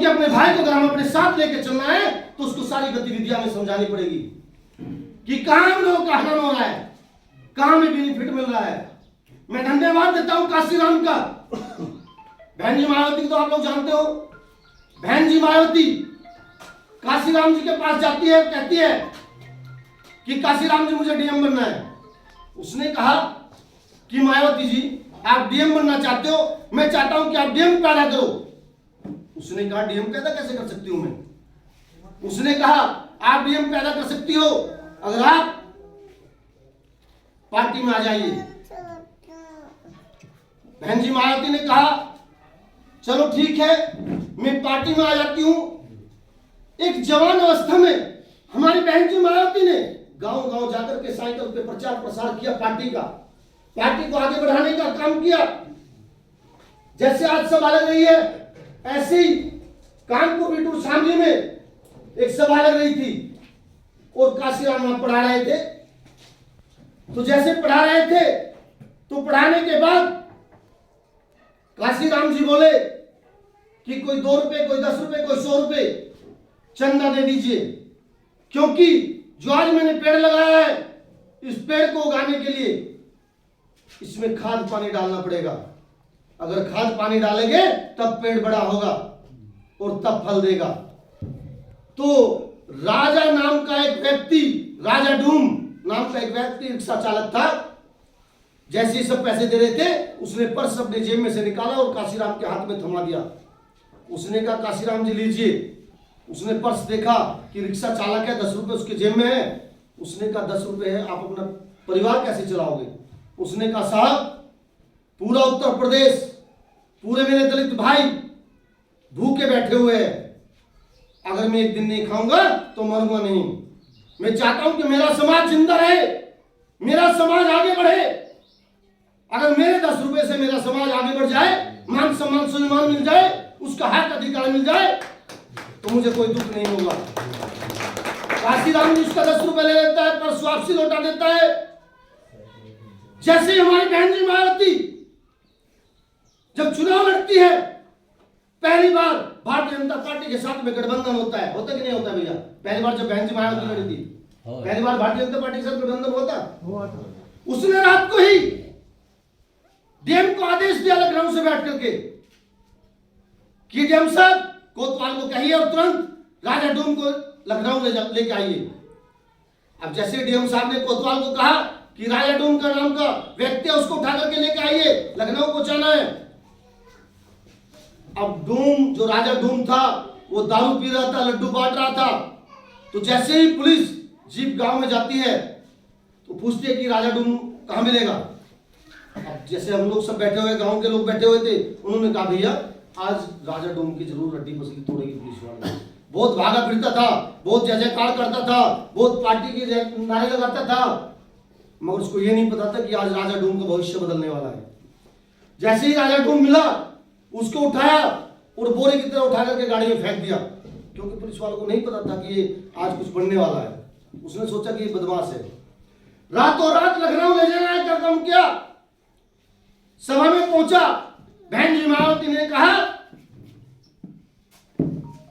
क्योंकि अपने भाई को अगर हम अपने साथ लेके चलना है तो उसको सारी गतिविधियां हमें समझानी पड़ेगी कि कहां हम लोगों का हनन हो रहा है, कहां में बेनिफिट मिल रहा है। मैं धन्यवाद देता हूं काशीराम का। बहन जी मायावती तो आप लोग जानते हो। बहन जी मायावती काशीराम जी के पास जाती है, कहती है कि काशीराम जी मुझे डीएम बनना है। उसने कहा कि मायावती जी आप डीएम बनना चाहते हो, मैं चाहता हूं कि आप डीएम पैदा करो। उसने कहा डीएम पैदा कैसे कर सकती हूं मैं? उसने कहा आप डीएम पैदा कर सकती हो अगर आप पार्टी में आ जाइए। बहन जी मायावती ने कहा चलो ठीक है, मैं पार्टी में आ जाती हूं। एक जवान अवस्था में हमारी बहन जी मायावती ने गांव गांव जाकर के साइकिल पे प्रचार प्रसार किया पार्टी का, पार्टी को आगे बढ़ाने का काम किया। जैसे आज सभा लग रही है, ऐसे ही कानपुर बिटूर शामली में एक सभा लग रही थी और काशीराम वहां पढ़ा रहे थे। तो जैसे पढ़ा रहे थे तो पढ़ाने के बाद काशीराम जी बोले कि कोई 2 रुपए, कोई 10 रुपए, कोई 100 रुपए चंदा दे दीजिए, क्योंकि जो आज मैंने पेड़ लगाया है इस पेड़ को उगाने के लिए इसमें खाद पानी डालना पड़ेगा। अगर खाद पानी डालेंगे तब पेड़ बड़ा होगा और तब फल देगा। तो राजा नाम का एक व्यक्ति, राजा डूम नाम का एक व्यक्ति रिक्शा चालक था। जैसे ही सब पैसे दे रहे थे उसने पर्स अपने जेब में से निकाला और काशीराम के हाथ में थमा दिया। उसने कहा काशीराम जी लीजिए। उसने पर्स देखा कि रिक्शा चालक है, 10 रुपए उसके जेब में है। उसने कहा 10 रुपए है, आप अपना परिवार कैसे चलाओगे? उसने कहा साहब पूरा उत्तर प्रदेश, पूरे मेरे दलित भाई भूखे बैठे हुए हैं, अगर मैं एक दिन नहीं खाऊंगा तो मरूंगा नहीं। मैं चाहता हूं कि मेरा समाज जिंदा रहे, मेरा समाज आगे बढ़े। अगर मेरे 10 रुपए से मेरा समाज आगे बढ़ जाए, मान सम्मान सम्मान मिल जाए, उसका हक अधिकार मिल जाए, तो मुझे कोई दुख नहीं होगा। काशीराम जी उसका 10 रुपए ले लेता है, पर वापसी लौटा देता है। जैसे हमारी बहन जी मायावती जब चुनाव लड़ती है, पहली बार भारतीय जनता पार्टी के साथ में गठबंधन होता है कि नहीं होता भैया? पहली बार जब बहन जी मायावती लड़ी थी, पहली बार भारतीय जनता पार्टी के साथ गठबंधन हुआ था। उसने रात को ही डीएम को आदेश दिया लखनऊ से बैठ करके कि डीएम साहब कोतवाल को कहिए और तुरंत राजा डूम को लखनऊ लेके आइए। अब जैसे डीएम साहब ने कोतवाल को कहा कि राजा डूम का नाम का व्यक्ति है, उसको उठा करके लेके आइए, लखनऊ पहुंचाना है। अब डूम, जो राजा डूम था, वो दारू पी रहा था, लड्डू बांट रहा था। तो जैसे ही पुलिस जीप गांव में जाती है तो पूछती है कि राजा डूम कहां मिलेगा। अब जैसे हम लोग सब बैठे हुए, गांव के लोग बैठे हुए थे, उन्होंने कहा भैया आज राजा डूम की जरूर हड्डी पसली तोड़ेगी पुलिस वाला। बहुत भागा फिरता था, बहुत जय जयकार करता था, बहुत पार्टी के नारे लगाता था, मगर उसको ये नहीं पता था कि आज राजा डूम का भविष्य बदलने वाला है। जैसे ही राजा डूम मिला, उसको उठाया और बोरे की तरह उठा करके गाड़ी में फेंक दिया, क्योंकि पुलिस वालों को नहीं पता था कि ये आज कुछ बनने वाला है। उसने सोचा कि ये बदमाश है। रातों रात लखनऊ ले जाने का काम किया। सभा में पहुंचा, बहन जी मायावती ने कहा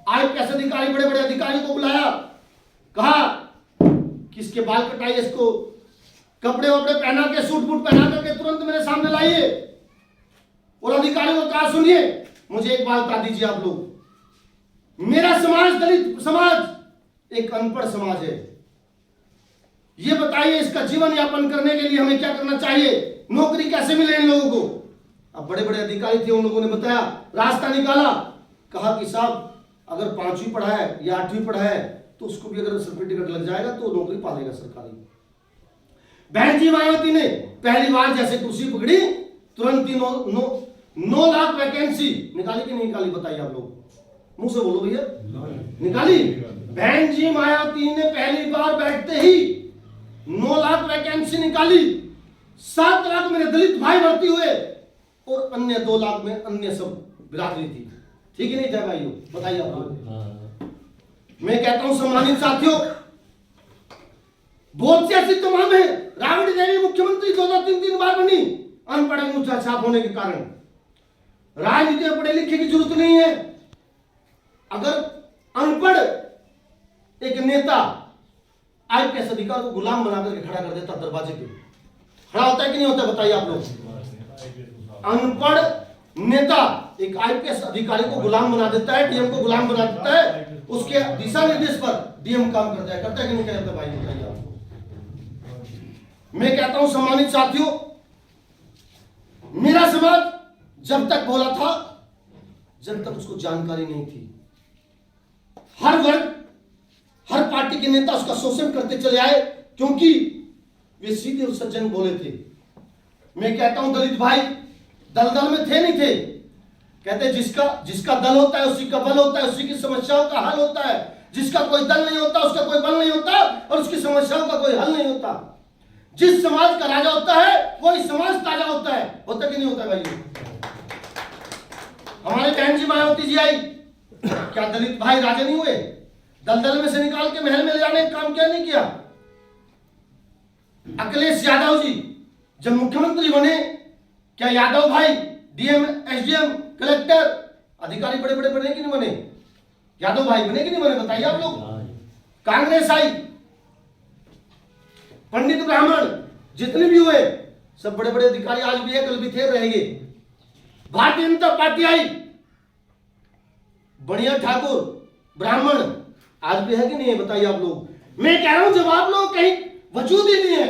आईपीएस अधिकारी, बड़े बड़े अधिकारी को बुलाया, कहा कि इसके बाल कटाइए, इसको कपड़े वपड़े पहना के, सूट बूट पहना करके तुरंत मेरे सामने लाइए। और अधिकारियों को कहा सुनिए, मुझे एक बात बता दीजिए आप लोग, मेरा समाज दलित समाज एक अनपढ़ समाज है, ये बताइए इसका जीवन यापन करने के लिए हमें क्या करना चाहिए, नौकरी कैसे मिले इन लोगों को। अब बड़े बड़े अधिकारी थे, उन लोगों ने बताया, रास्ता निकाला, कहा कि साहब अगर 5वीं पढ़ा है या 8वीं पढ़ा है तो उसको भी अगर सर्टिफिकेट लग जाएगा तो नौकरी पा लेगा सरकारी। बहन जी मायावती ने पहली बार जैसे कुर्सी पकड़ी, तुरंत ही 9 लाख वैकेंसी निकाली कि नहीं निकाली? बताइए आप लोग, मुंह से बोलो भैया, निकाली। बहन जी मायावती ने पहली बार बैठते ही 9 लाख वैकेंसी निकाली। 7 लाख मेरे दलित भाई भर्ती हुए और अन्य 2 लाख में अन्य सब बिरादरी थी। ठीक ही नहीं था भाइयों? बताइए आप लोग। मैं कहता हूं सम्मानित साथियों, बहुत सी ऐसी तमाम है। राबड़ी देवी मुख्यमंत्री 2-3 बार बनी, अनपढ़ अंगूठा छाप होने के कारण। राजनीति में पढ़े लिखे की जरूरत नहीं है। अगर अनपढ़ एक नेता आईपीएस अधिकारी को गुलाम बना करके खड़ा कर देता दरवाजे पे, खड़ा होता है कि नहीं होता, बताइए आप लोग। अनपढ़ नेता एक आईपीएस अधिकारी को गुलाम बना देता है, डीएम को गुलाम बना देता है, उसके दिशा निर्देश पर डीएम काम करता है कि नहीं करता भाई, बताइए आपको। मैं कहता हूं सम्मानित साथियों, मेरा समाज जब तक बोला था जब तक उसको जानकारी नहीं थी। हर वर्ग, हर पार्टी के नेता उसका शोषण करते चले आए, क्योंकि वे सीधे और सज्जन बोले थे। मैं कहता हूं दलित भाई दलदल में थे नहीं थे, कहते जिसका दल होता है उसी का बल होता है, उसी की समस्याओं का हल होता है। जिसका कोई दल नहीं होता उसका कोई बल नहीं होता और उसकी समस्याओं का कोई हल नहीं होता। जिस समाज का राजा होता है वही समाज ताजा होता है कि नहीं होता भाई। हमारे बहन जी मायावती जी आई, क्या दलित भाई राजा नहीं हुए? दलदल में से निकाल के महल में ले जाने का काम क्या नहीं किया? अखिलेश यादव जी जब मुख्यमंत्री बने, क्या यादव भाई डीएम, एसडीएम, कलेक्टर, अधिकारी बड़े बड़े बने कि नहीं बने? यादव भाई बने कि नहीं बने, बताइए आप लोग। कांग्रेस आई, पंडित ब्राह्मण जितने भी हुए सब बड़े बड़े अधिकारी आज भी है, कल भी थे, रहेंगे। भारतीय जनता पार्टी आई, बढ़िया ठाकुर ब्राह्मण आज भी है कि नहीं है, बताइए आप लोग। मैं कह रहा हूं जब आप लोग कहीं वजूद ही नहीं है,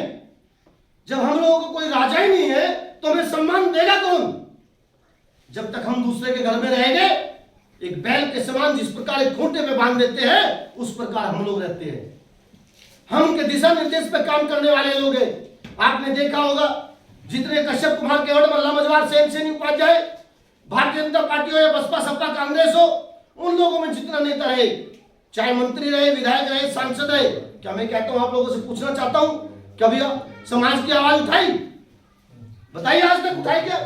जब हम लोगों को कोई राजा ही नहीं है तो हमें सम्मान देगा कौन? जब तक हम दूसरे के घर में रहेंगे, एक बैल के समान जिस प्रकार एक खूंटे में बांध देते हैं उस प्रकार हम लोग रहते हैं। हम उनके दिशा निर्देश पर काम करने वाले लोग हैं। आपने देखा होगा जितने कश्यप कुमार केवट, मल्ला मजवार, सेन उपाध्याय, भारतीय जनता पार्टी हो या बसपा सपा कांग्रेस हो, उन लोगों में जितना नेता रहे, चाहे मंत्री रहे, विधायक रहे, सांसद रहे, क्या मैं कहता हूं आप लोगों से पूछना चाहता हूं, कभी समाज की आवाज उठाई? बताइए आज तक उठाई क्या?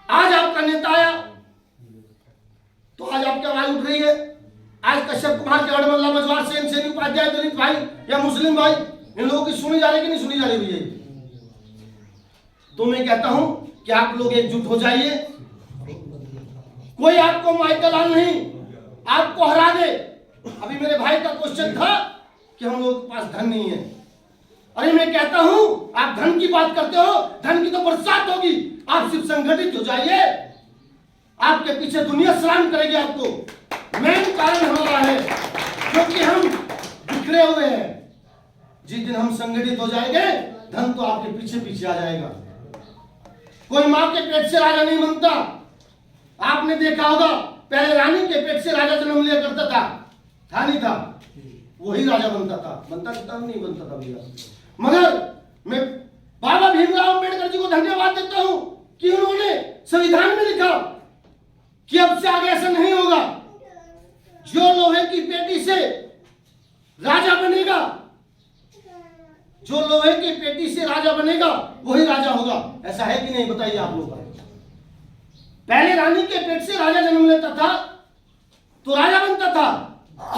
आज आपका नेता आया तो आज आपकी आवाज उठ रही है। आज कश्यप कुमार केवट, मल्ला मजवार, सेन उपाध्याय, दलित भाई या मुस्लिम भाई, इन लोगों की सुनी जा रही कि नहीं सुनी जा रही भैया? तो मैं कहता हूं कि आप लोग एकजुट हो जाइए। कोई आपको माइकल नहीं आपको हरा दे। अभी मेरे भाई का क्वेश्चन था कि हम लोगों के पास धन नहीं है। अरे मैं कहता हूं आप धन की बात करते हो, धन की तो बरसात होगी। आप सिर्फ संगठित हो जाइए, आपके पीछे दुनिया सलाम करेगी आपको। मेन कारण हमारा है क्योंकि हम बिखरे हुए हैं। जिस दिन हम संगठित हो जाएंगे धन तो आपके पीछे पीछे आ जाएगा। कोई मां के पेट से राजा नहीं बनता। आपने देखा होगा पहले रानी के पेट से राजा जन्म लिया करता था नहीं था? वही राजा बनता था नहीं बनता था भैया। मगर मैं बाबा भीमराव अम्बेडकर जी को धन्यवाद देता हूं कि उन्होंने संविधान में लिखा कि अब से आगे ऐसा नहीं होगा। जो लोहे की पेटी से राजा बनेगा, जो लोहे की पेटी से राजा बनेगा वही राजा होगा। ऐसा है कि नहीं, बताइए आप लोग। पहले रानी के पेट से राजा जन्म लेता था तो राजा बनता था।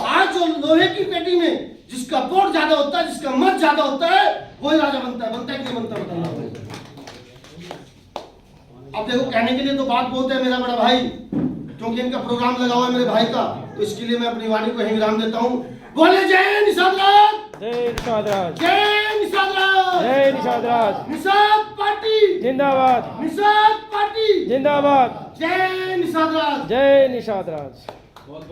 आज जो लोहे की पेटी में जिसका पोट ज्यादा होता है, जिसका मत ज्यादा होता है, वही राजा बनता है कि नहीं बनता, बताइए। अब देखो कहने के लिए तो बात बहुत है मेरा बड़ा भाई, क्योंकि इनका प्रोग्राम लगा हुआ है मेरे भाई का, तो इसके लिए मैं अपनी वाणी को यहीं विराम देता हूं। बोले जय निषाद राज, जय निषाद राज, जय निषाद राज, जय निषाद राज, निषाद पार्टी जिंदाबाद, निषाद पार्टी जिंदाबाद, जय निषाद राज, जय निषाद राज।